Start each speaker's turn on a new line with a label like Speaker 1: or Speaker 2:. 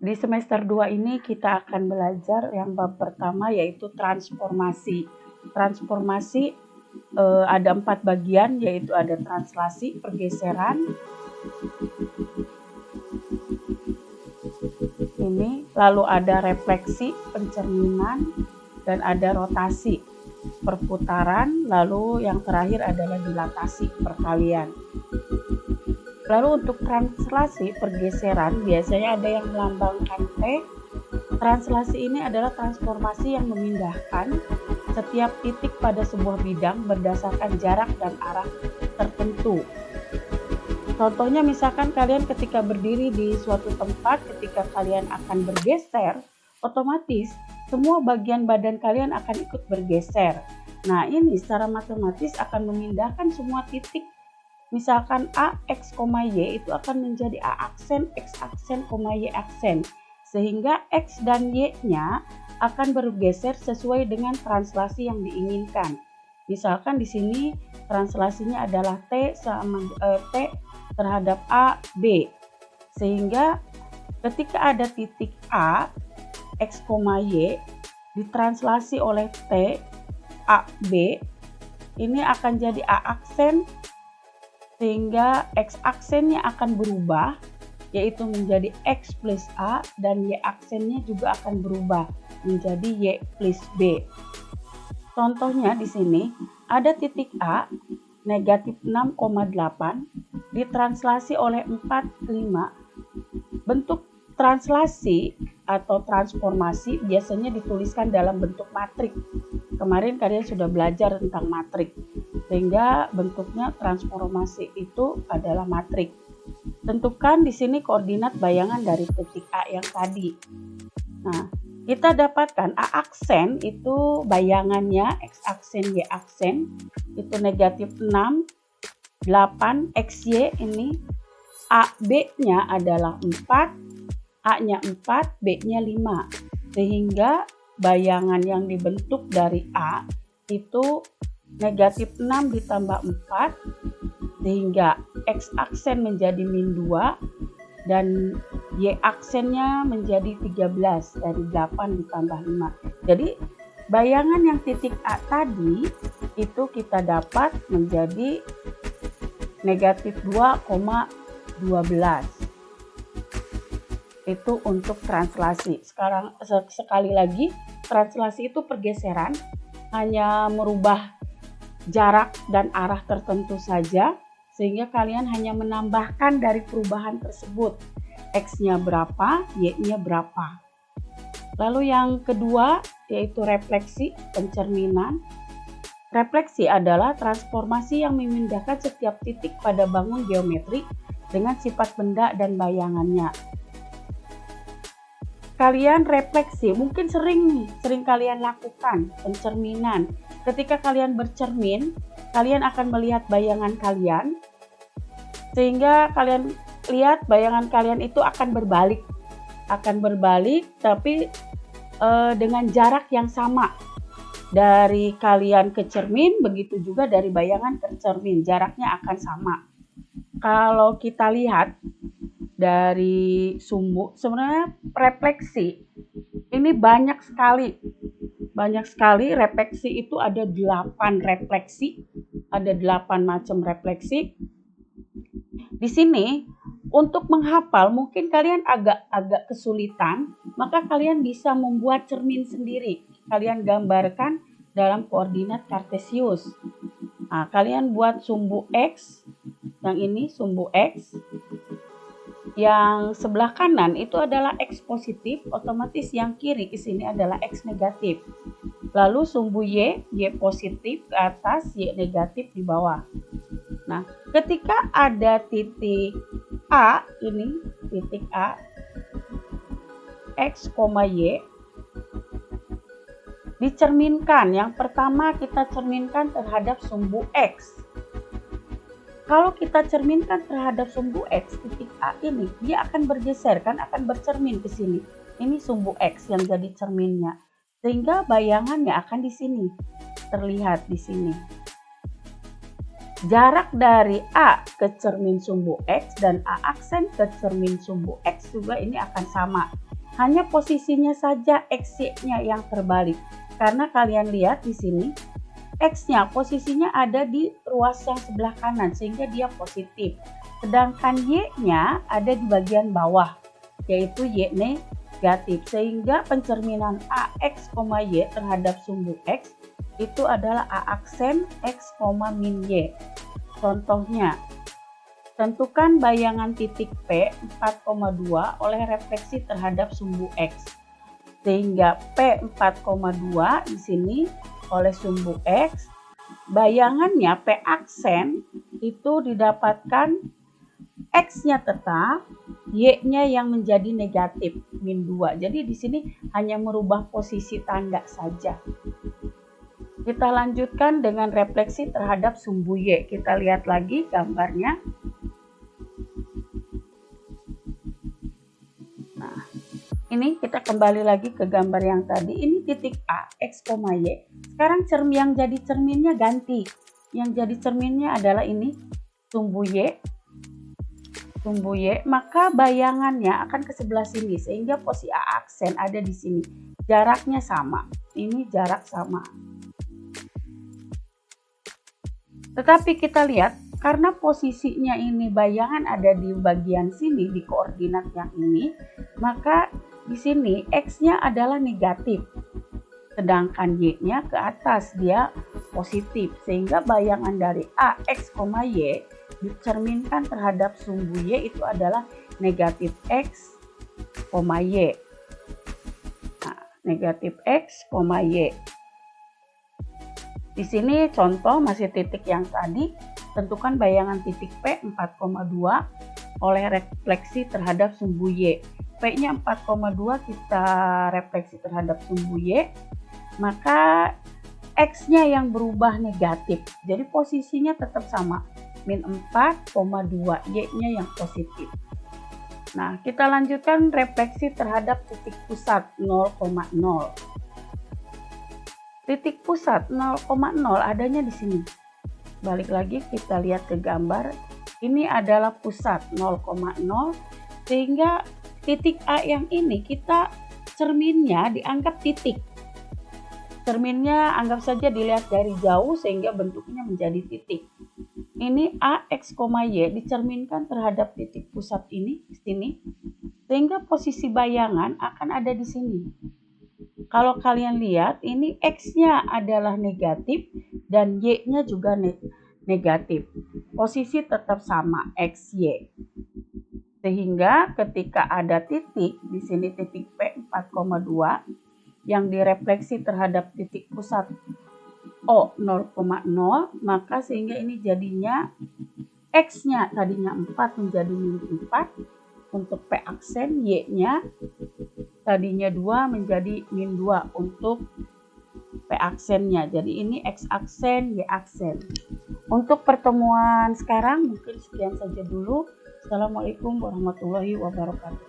Speaker 1: Di semester 2 ini kita akan belajar yang bab pertama yaitu transformasi. Transformasi ada 4 bagian, yaitu ada translasi, pergeseran, ini, lalu ada refleksi, pencerminan, dan ada rotasi, perputaran, lalu yang terakhir adalah dilatasi, perkalian. Lalu untuk translasi, pergeseran, biasanya ada yang melambangkan T. Translasi ini adalah transformasi yang memindahkan setiap titik pada sebuah bidang berdasarkan jarak dan arah tertentu. Contohnya misalkan kalian ketika berdiri di suatu tempat, ketika kalian akan bergeser, otomatis semua bagian badan kalian akan ikut bergeser. Nah, ini secara matematis akan memindahkan semua titik. Misalkan A, X, Y itu akan menjadi A aksen, X aksen, Y aksen. Sehingga X dan Y-nya akan bergeser sesuai dengan translasi yang diinginkan. Misalkan di sini translasinya adalah T terhadap A, B. Sehingga ketika ada titik A, X, Y ditranslasi oleh T, A, B, ini akan jadi A aksen, sehingga X aksennya akan berubah, yaitu menjadi X plus A, dan Y aksennya juga akan berubah menjadi Y plus B. Contohnya di sini ada titik A negatif 6,8 ditranslasi oleh 4,5. Bentuk translasi atau transformasi biasanya dituliskan dalam bentuk matrik. Kemarin kalian sudah belajar tentang matrik, sehingga bentuknya transformasi itu adalah matrik. Tentukan di sini koordinat bayangan dari titik A yang tadi. Nah, kita dapatkan A aksen itu bayangannya X aksen, Y aksen itu negatif 6, 8, XY ini. A, B-nya adalah 4, A-nya 4, B-nya 5. Sehingga bayangan yang dibentuk dari A itu negatif 6 ditambah 4, sehingga X aksen menjadi min 2 dan Y aksennya menjadi 13 dari 8 ditambah 5. Jadi bayangan yang titik A tadi itu kita dapat menjadi negatif 2,12. Itu untuk translasi. Sekarang sekali lagi, translasi itu pergeseran, hanya merubah jarak dan arah tertentu saja, sehingga kalian hanya menambahkan dari perubahan tersebut. X-nya berapa, Y-nya berapa. Lalu yang kedua yaitu refleksi, pencerminan. Refleksi adalah transformasi yang memindahkan setiap titik pada bangun geometri dengan sifat benda dan bayangannya. Kalian refleksi, mungkin sering kalian lakukan pencerminan. Ketika kalian bercermin, kalian akan melihat bayangan kalian, sehingga kalian lihat bayangan kalian itu akan berbalik, tapi dengan jarak yang sama. Dari kalian ke cermin, begitu juga dari bayangan ke cermin, jaraknya akan sama. Kalau kita lihat dari sumbu, sebenarnya refleksi ini banyak sekali refleksi itu ada 8 refleksi, ada 8 macam refleksi. Di sini untuk menghafal mungkin kalian agak kesulitan, maka kalian bisa membuat cermin sendiri. Kalian gambarkan dalam koordinat kartesius. Nah, kalian buat sumbu X, yang ini sumbu X. Yang sebelah kanan itu adalah X positif, otomatis yang kiri ke sini adalah X negatif. Lalu sumbu Y positif ke atas, Y negatif di bawah. Nah, ketika ada titik A, ini titik A, X, Y, dicerminkan. Yang pertama kita cerminkan terhadap sumbu X. Kalau kita cerminkan terhadap sumbu X, titik A ini, dia akan bergeser, kan akan bercermin ke sini. Ini sumbu X yang jadi cerminnya. Sehingga bayangannya akan di sini, terlihat di sini. Jarak dari A ke cermin sumbu X dan A aksen ke cermin sumbu X juga ini akan sama. Hanya posisinya saja X-Y-nya yang terbalik. Karena kalian lihat di sini, X-nya posisinya ada di ruas yang sebelah kanan sehingga dia positif. Sedangkan Y-nya ada di bagian bawah, yaitu Y negatif. Sehingga pencerminan AX, Y terhadap sumbu X itu adalah A aksen X, min Y. Contohnya, tentukan bayangan titik P 4,2 oleh refleksi terhadap sumbu X. Sehingga P 4,2 di sini oleh sumbu X, bayangannya P aksen itu didapatkan X-nya tetap, Y-nya yang menjadi negatif, min 2. Jadi di sini hanya merubah posisi tanda saja. Kita lanjutkan dengan refleksi terhadap sumbu Y. Kita lihat lagi gambarnya. Nah, ini kita kembali lagi ke gambar yang tadi. Ini titik A, X, Y. Sekarang yang jadi cerminnya ganti. Yang jadi cerminnya adalah ini, sumbu Y. Sumbu Y, maka bayangannya akan ke sebelah sini. Sehingga posisi A aksen ada di sini. Jaraknya sama. Ini jarak sama. Tetapi kita lihat, karena posisinya ini bayangan ada di bagian sini, di koordinat yang ini, maka di sini X-nya adalah negatif. Sedangkan Y-nya ke atas, dia positif. Sehingga bayangan dari A, X, Y dicerminkan terhadap sumbu Y itu adalah negatif X, Y. Nah, negatif X, Y. Di sini contoh masih titik yang tadi, tentukan bayangan titik P 4,2 oleh refleksi terhadap sumbu Y. P-nya 4,2 kita refleksi terhadap sumbu Y, maka X-nya yang berubah negatif. Jadi posisinya tetap sama, min 4,2, Y-nya yang positif. Nah, kita lanjutkan refleksi terhadap titik pusat 0,0. Titik pusat 0,0 adanya di sini. Balik lagi kita lihat ke gambar. Ini adalah pusat 0,0 sehingga titik A yang ini kita cerminnya dianggap titik. Cerminnya anggap saja dilihat dari jauh sehingga bentuknya menjadi titik. Ini A, X, Y dicerminkan terhadap titik pusat ini di sini sehingga posisi bayangan akan ada di sini. Kalau kalian lihat, ini X-nya adalah negatif dan Y-nya juga negatif. Posisi tetap sama, X, Y. Sehingga ketika ada titik, di sini titik P 4,2, yang direfleksi terhadap titik pusat O 0,0, maka sehingga ini jadinya X-nya tadinya 4 menjadi min 4. Untuk P aksen, Y-nya tadinya 2 menjadi min 2 untuk P aksennya. Jadi ini X aksen, Y aksen. Untuk pertemuan sekarang mungkin sekian saja dulu. Assalamualaikum warahmatullahi wabarakatuh.